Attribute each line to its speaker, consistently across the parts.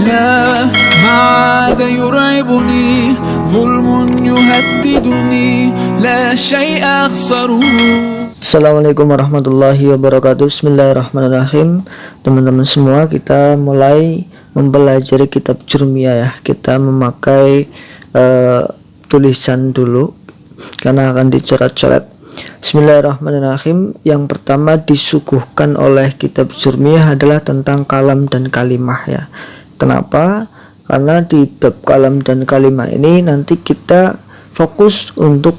Speaker 1: لا ما عاد يرعبني ظلم يهددني لا شيء أخسره.
Speaker 2: Assalamualaikum warahmatullahi wabarakatuh. Bismillahirrahmanirrahim. Teman-teman semua, kita mulai mempelajari kitab Jurmiyah ya. Kita memakai tulisan dulu karena akan dicoret-coret. Bismillahirrahmanirrahim. Yang pertama disuguhkan oleh kitab Jurmiyah adalah tentang kalam dan kalimah ya. Kenapa? Karena di bab kalam dan kalimah ini nanti kita fokus untuk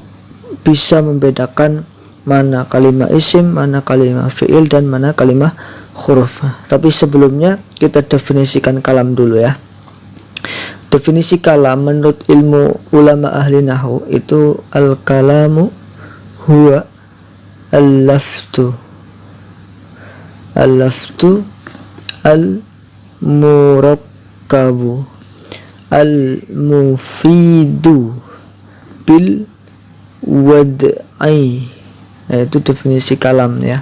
Speaker 2: bisa membedakan mana kalimah isim, mana kalimah fi'il, dan mana kalimah huruf. Tapi sebelumnya kita definisikan kalam dulu ya. Definisi kalam menurut ilmu ulama ahli nahwu itu al-kalamu huwa al-laftu al-murakkabu al-mufidu bil wad'i. Nah, itu definisi kalam ya.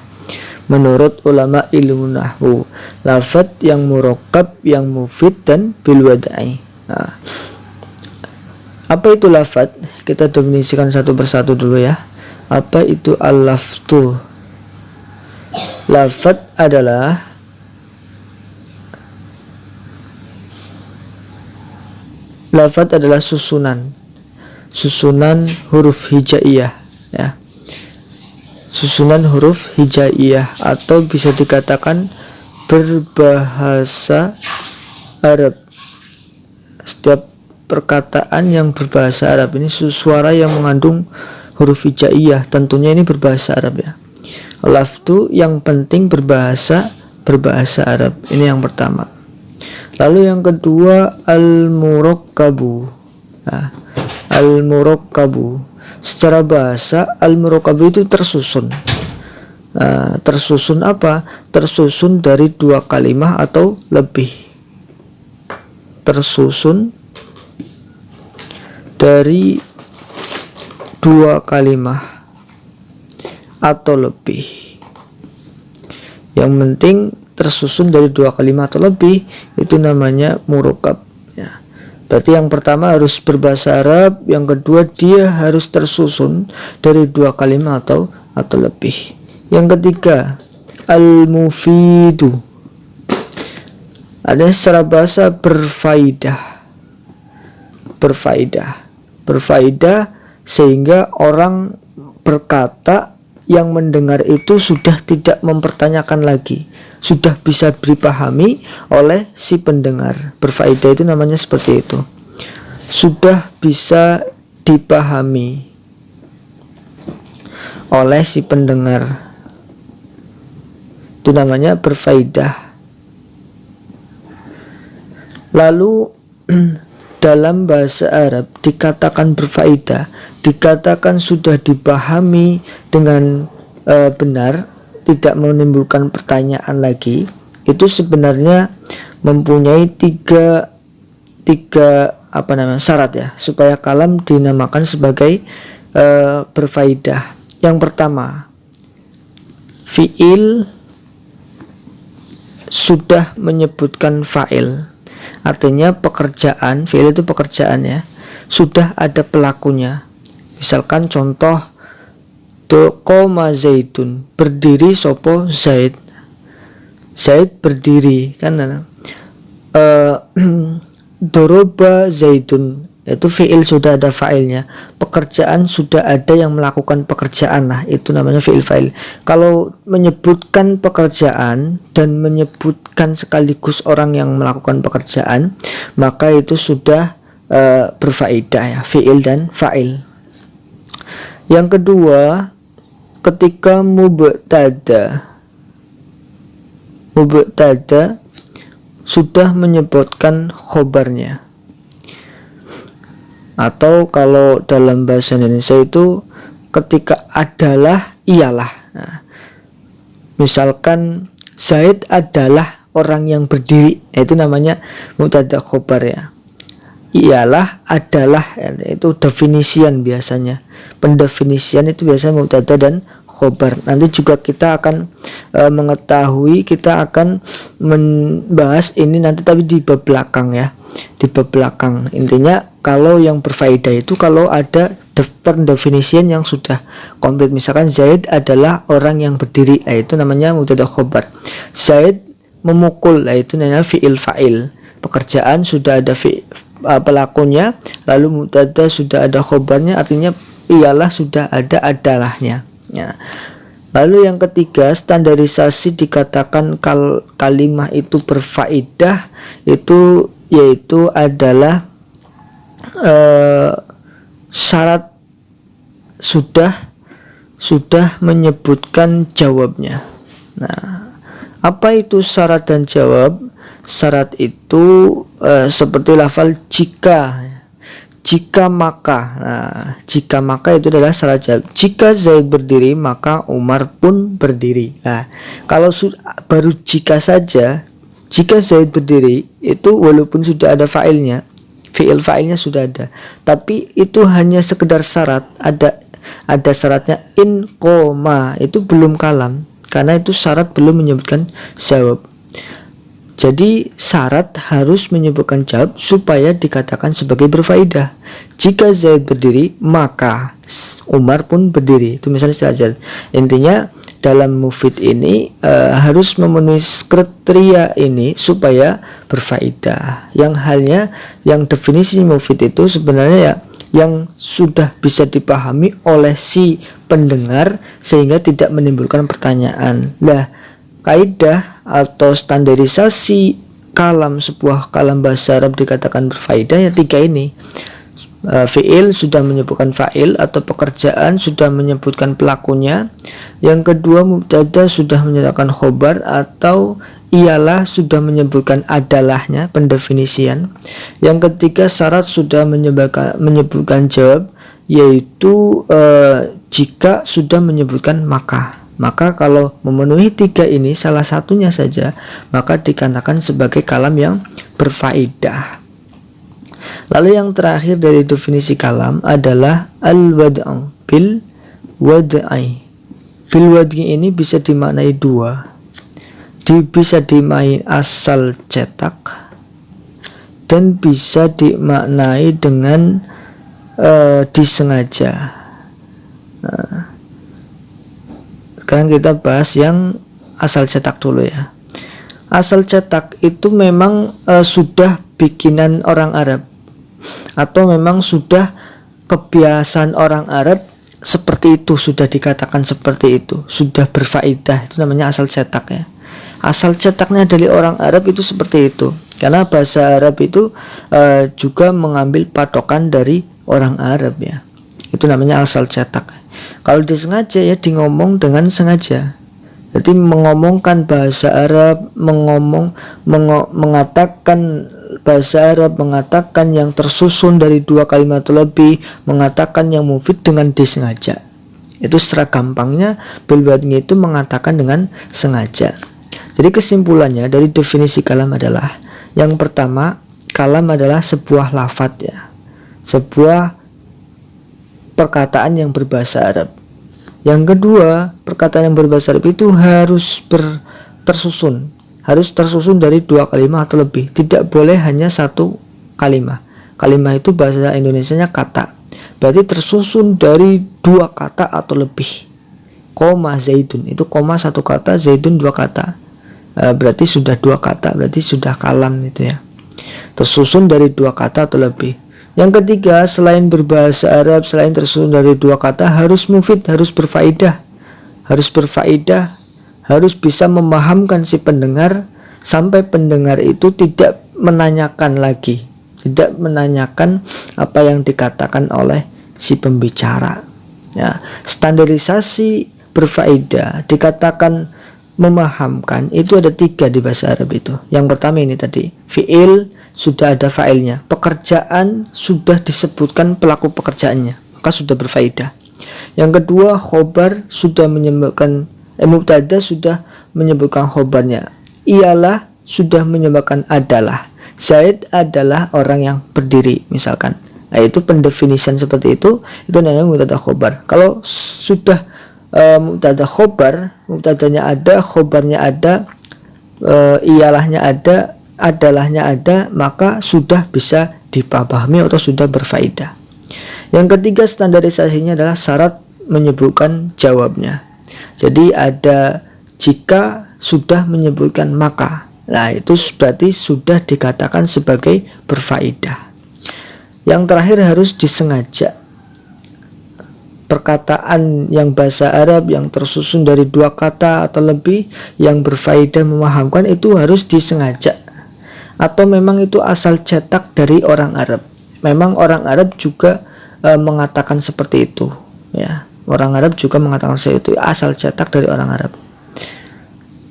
Speaker 2: Menurut ulama ilmu nahwu, lafaz yang murakkab, yang mufid, dan bil wad'i. Nah, apa itu lafaz? Kita definisikan satu persatu dulu ya. Apa itu al-laftu? Lafaz adalah susunan huruf hijaiyah ya. Susunan huruf hijaiyah atau bisa dikatakan berbahasa Arab. Setiap perkataan yang berbahasa Arab ini suara yang mengandung huruf hijaiyah, tentunya ini berbahasa Arab ya. Laftu yang penting berbahasa Arab. Ini yang pertama. Lalu yang kedua al-murakkabu. Nah, al-murakkabu secara bahasa al-murakkabu itu tersusun. Tersusun apa? Tersusun dari dua kalimah atau lebih. Tersusun dari dua kalimah atau lebih. Yang penting tersusun dari dua kalimat atau lebih, itu namanya murakkab ya. Berarti yang pertama harus berbahasa Arab, yang kedua dia harus tersusun dari dua kalimat atau lebih. Yang ketiga al-mufidu, ada secara bahasa berfaedah sehingga orang berkata yang mendengar itu sudah tidak mempertanyakan lagi, sudah bisa dipahami oleh si pendengar. Berfaedah itu namanya seperti itu, sudah bisa dipahami oleh si pendengar, itu namanya berfaedah. Lalu dalam bahasa Arab dikatakan berfaedah, dikatakan sudah dipahami dengan benar, tidak menimbulkan pertanyaan lagi. Itu sebenarnya mempunyai tiga syarat ya, supaya kalam dinamakan sebagai berfaedah. Yang pertama, fiil sudah menyebutkan fa'il. Artinya pekerjaan, fi'il itu pekerjaan ya, sudah ada pelakunya. Misalkan contoh, qoma zaidun, berdiri sopo Zaid. Zaid berdiri kan. Doroba zaidun, itu fi'il sudah ada fa'ilnya. Pekerjaan sudah ada yang melakukan pekerjaan, lah itu namanya fi'il fa'il. Kalau menyebutkan pekerjaan dan menyebutkan sekaligus orang yang melakukan pekerjaan, maka itu sudah berfaedah ya, fi'il dan fa'il. Yang kedua, ketika mubtada sudah menyebutkan khobarnya, atau kalau dalam bahasa Indonesia itu ketika adalah ialah. Nah, misalkan Zaid adalah orang yang berdiri, itu namanya mubtada khobar ya. Ialah, adalah, itu definisian biasanya. Pendefinisian itu biasanya mubtada dan khobar. Nanti juga kita akan mengetahui, kita akan membahas ini nanti tapi di bab belakang ya, di bab belakang. Intinya kalau yang berfaedah itu kalau ada pendefinisian yang sudah komplit. Misalkan Zaid adalah orang yang berdiri, itu namanya mubtada khobar. Zaid memukul, itu namanya fi'il fa'il. Pekerjaan sudah ada pelakunya, lalu mubtada sudah ada khobarnya, artinya ialah sudah ada adalahnya ya. Lalu yang ketiga, standarisasi dikatakan kalimah itu berfaedah itu yaitu adalah syarat sudah menyebutkan jawabnya. Nah, apa itu syarat dan jawab? Syarat itu seperti lafal jika maka. Nah, jika maka itu adalah syarat jawab. Jika Zaid berdiri maka Umar pun berdiri. Nah, kalau baru jika saja, jika Zaid berdiri itu walaupun sudah ada fa'ilnya, fi'il fa'ilnya sudah ada, tapi itu hanya sekedar syarat. Ada syaratnya in koma, itu belum kalam karena itu syarat belum menyebutkan jawab. Jadi syarat harus menyebutkan jawab supaya dikatakan sebagai berfaedah. Jika Zaid berdiri maka Umar pun berdiri. Itu misalnya istilah. Intinya dalam mufid ini harus memenuhi kriteria ini supaya berfaedah. Yang definisi mufid itu sebenarnya ya yang sudah bisa dipahami oleh si pendengar sehingga tidak menimbulkan pertanyaan. Kaidah atau standarisasi sebuah kalam bahasa Arab dikatakan berfaedah ya tiga ini. Fi'il sudah menyebutkan fa'il atau pekerjaan sudah menyebutkan pelakunya. Yang kedua, mubtada sudah menyatakan khobar atau ialah sudah menyebutkan adalahnya, pendefinisian. Yang ketiga, syarat sudah menyebutkan jawab, yaitu jika sudah menyebutkan maka. Maka kalau memenuhi tiga ini salah satunya saja, maka dikatakan sebagai kalam yang berfaedah. Lalu yang terakhir dari definisi kalam adalah al-wad'u bil wad'i. Bil wad'i ini bisa dimaknai dua. Bisa dimaknai asal cetak dan bisa dimaknai dengan disengaja. Sekarang kita bahas yang asal cetak dulu ya. Asal cetak itu memang sudah bikinan orang Arab, atau memang sudah kebiasaan orang Arab seperti itu, sudah dikatakan seperti itu, sudah berfaedah, itu namanya asal cetak ya. Asal cetaknya dari orang Arab itu seperti itu, karena bahasa Arab itu juga mengambil patokan dari orang Arab ya. Itu namanya asal cetak. Kalau disengaja ya ngomong dengan sengaja. Jadi mengomongkan bahasa Arab, mengatakan bahasa Arab, mengatakan yang tersusun dari dua kalimat lebih, mengatakan yang mufid dengan disengaja. Itu secara gampangnya bil wad'i itu mengatakan dengan sengaja. Jadi kesimpulannya dari definisi kalam adalah yang pertama, kalam adalah sebuah lafadz ya, sebuah perkataan yang berbahasa Arab. Yang kedua, perkataan yang berbahasa Arab itu harus tersusun dari dua kalimat atau lebih. Tidak boleh hanya satu kalimat. Kalimat itu bahasa Indonesianya kata. Berarti tersusun dari dua kata atau lebih. Koma zaidun, itu koma satu kata, zaidun dua kata. Berarti sudah dua kata, berarti sudah kalam itu ya. Tersusun dari dua kata atau lebih. Yang ketiga, selain berbahasa Arab, selain tersusun dari dua kata, harus mufid, harus berfaedah. Harus bisa memahamkan si pendengar sampai pendengar itu tidak menanyakan lagi, tidak menanyakan apa yang dikatakan oleh si pembicara. Ya, standarisasi berfaedah dikatakan memahamkan itu ada tiga di bahasa Arab itu. Yang pertama ini tadi, fi'il sudah ada fa'ilnya, pekerjaan sudah disebutkan pelaku pekerjaannya, maka sudah berfaedah. Yang kedua, khobar sudah menyebutkan mubtada sudah menyebutkan khobarnya, ialah sudah menyebutkan adalah. Zaid adalah orang yang berdiri misalkan. Nah, itu pendefinisian seperti itu namanya mubtada khobar. Kalau sudah mubtada khobar, mubtadanya ada, khobarnya ada, iyalahnya ada, adalahnya ada, maka sudah bisa dipahami atau sudah berfaedah. Yang ketiga standarisasinya adalah syarat menyebutkan jawabnya. Jadi ada jika sudah menyebutkan maka, nah itu berarti sudah dikatakan sebagai berfaedah. Yang terakhir harus disengaja. Perkataan yang bahasa Arab yang tersusun dari 2 kata atau lebih yang berfaedah memahamkan itu harus disengaja, atau memang itu asal cetak dari orang Arab. Memang orang Arab juga mengatakan seperti itu, ya. Orang Arab juga mengatakan seperti itu, asal cetak dari orang Arab.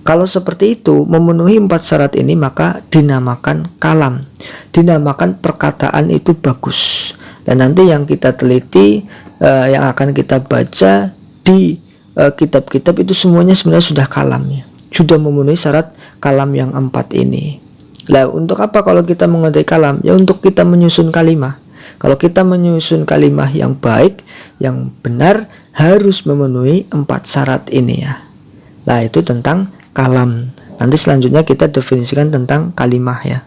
Speaker 2: Kalau seperti itu memenuhi 4 syarat ini, maka dinamakan kalam, dinamakan perkataan itu bagus. Dan nanti yang kita teliti, yang akan kita baca di kitab-kitab itu semuanya sebenarnya sudah kalamnya, sudah memenuhi syarat kalam yang 4 ini. Lah untuk apa kalau kita menguasai kalam? Ya untuk kita menyusun kalimah. Kalau kita menyusun kalimah yang baik, yang benar, harus memenuhi 4 syarat ini ya. Nah itu tentang kalam. Nanti selanjutnya kita definisikan tentang kalimah ya.